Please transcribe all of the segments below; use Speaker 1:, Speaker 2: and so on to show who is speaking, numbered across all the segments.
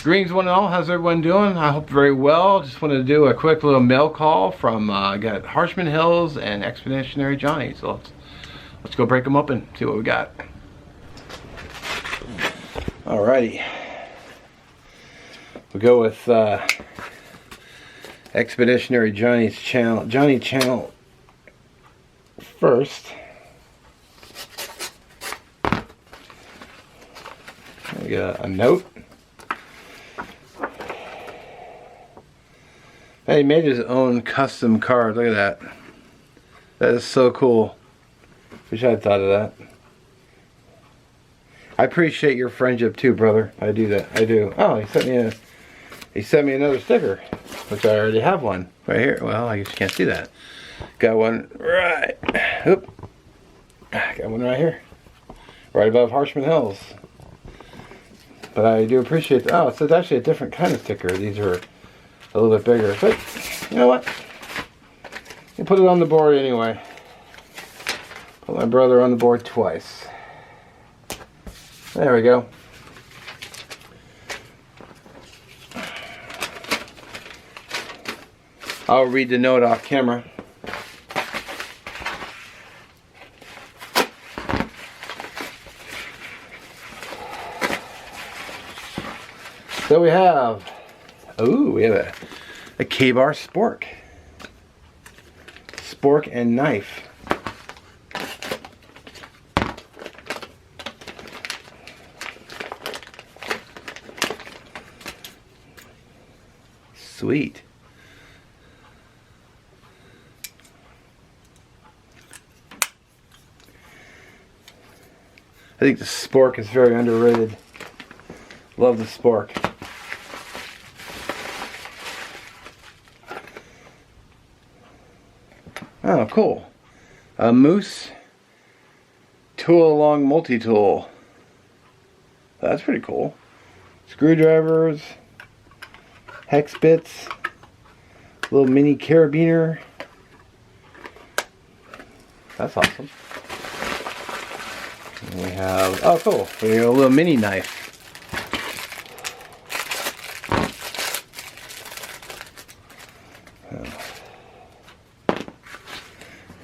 Speaker 1: Greetings one and all, how's everyone doing? I hope very well. Just wanted to do a quick little mail call from got Harshman Hills and Expeditionary Johnny. So let's go break them up and see what we got. Alrighty. We'll go with Expeditionary Johnny's channel. Johnny channel first. We got a note. He made his own custom card. Look at that. That is so cool. Wish I had thought of that. I appreciate your friendship too, brother. I do that. I do. Oh, he sent me another sticker, which I already have one right here. Well, I guess you can't see that. Got one right. Oop. Got one right here, right above Harshman Hills. But I do appreciate. Oh, so it's actually a different kind of sticker. These are a little bit bigger, but you know what? You put it on the board anyway. Put my brother on the board twice. There we go. I'll read the note off camera. So we have a K-Bar spork. Spork and knife. Sweet. I think the spork is very underrated. Love the spork. Oh, cool. A Moose tool-along multi-tool. That's pretty cool. Screwdrivers, hex bits, little mini carabiner. That's awesome. And we have, oh cool, we have a little mini knife.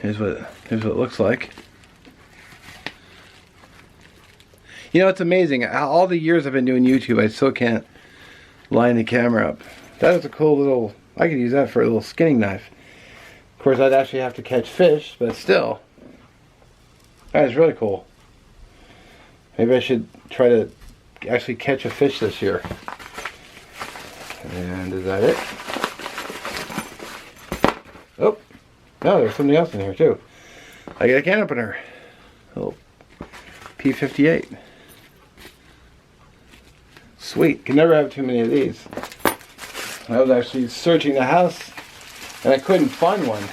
Speaker 1: Here's what it looks like. You know, it's amazing. All the years I've been doing YouTube, I still can't line the camera up. That is a cool little, I could use that for a little skinning knife. Of course, I'd actually have to catch fish, but still. That is really cool. Maybe I should try to actually catch a fish this year. And is that it? Oh. No, there's something else in here too. I got a can opener. Oh, P58. Sweet. Can never have too many of these. I was actually searching the house and I couldn't find one.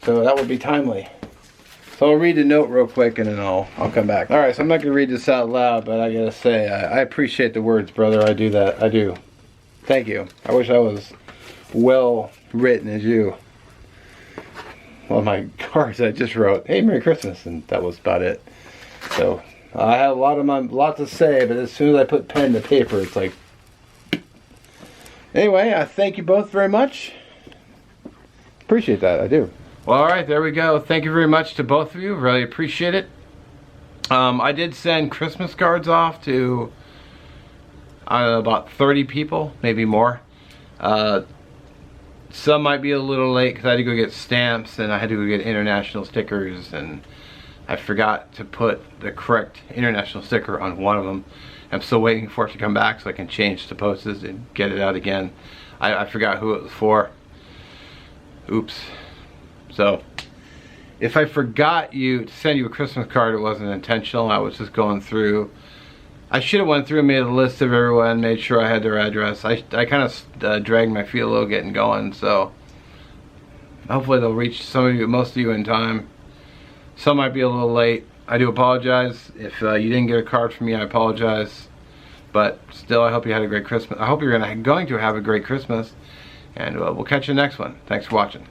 Speaker 1: So that would be timely. So I'll read the note real quick and then I'll come back. Alright, so I'm not going to read this out loud, but I gotta say, I appreciate the words, brother. I do that. I do. Thank you. I wish I was well written as you. Well, my cards I just wrote, hey, Merry Christmas, and that was about it. So I have a lot to say, but as soon as I put pen to paper, it's like. Anyway, I thank you both very much. Appreciate that, I do. Well, all right, there we go. Thank you very much to both of you. Really appreciate it. I did send Christmas cards off to about 30 people, maybe more. Some might be a little late because I had to go get stamps and I had to go get international stickers, and I forgot to put the correct international sticker on one of them. I'm still waiting for it to come back so I can change the postage and get it out again. I forgot who it was for. Oops. So if I forgot to send you a Christmas card, it wasn't intentional. I was just going through. I should have went through and made a list of everyone, made sure I had their address. I kind of dragged my feet a little getting going, so hopefully they'll reach some of you, most of you in time. Some might be a little late. I do apologize. If you didn't get a card from me, I apologize. But still, I hope you had a great Christmas. I hope you're going to have a great Christmas, and we'll catch you next one. Thanks for watching.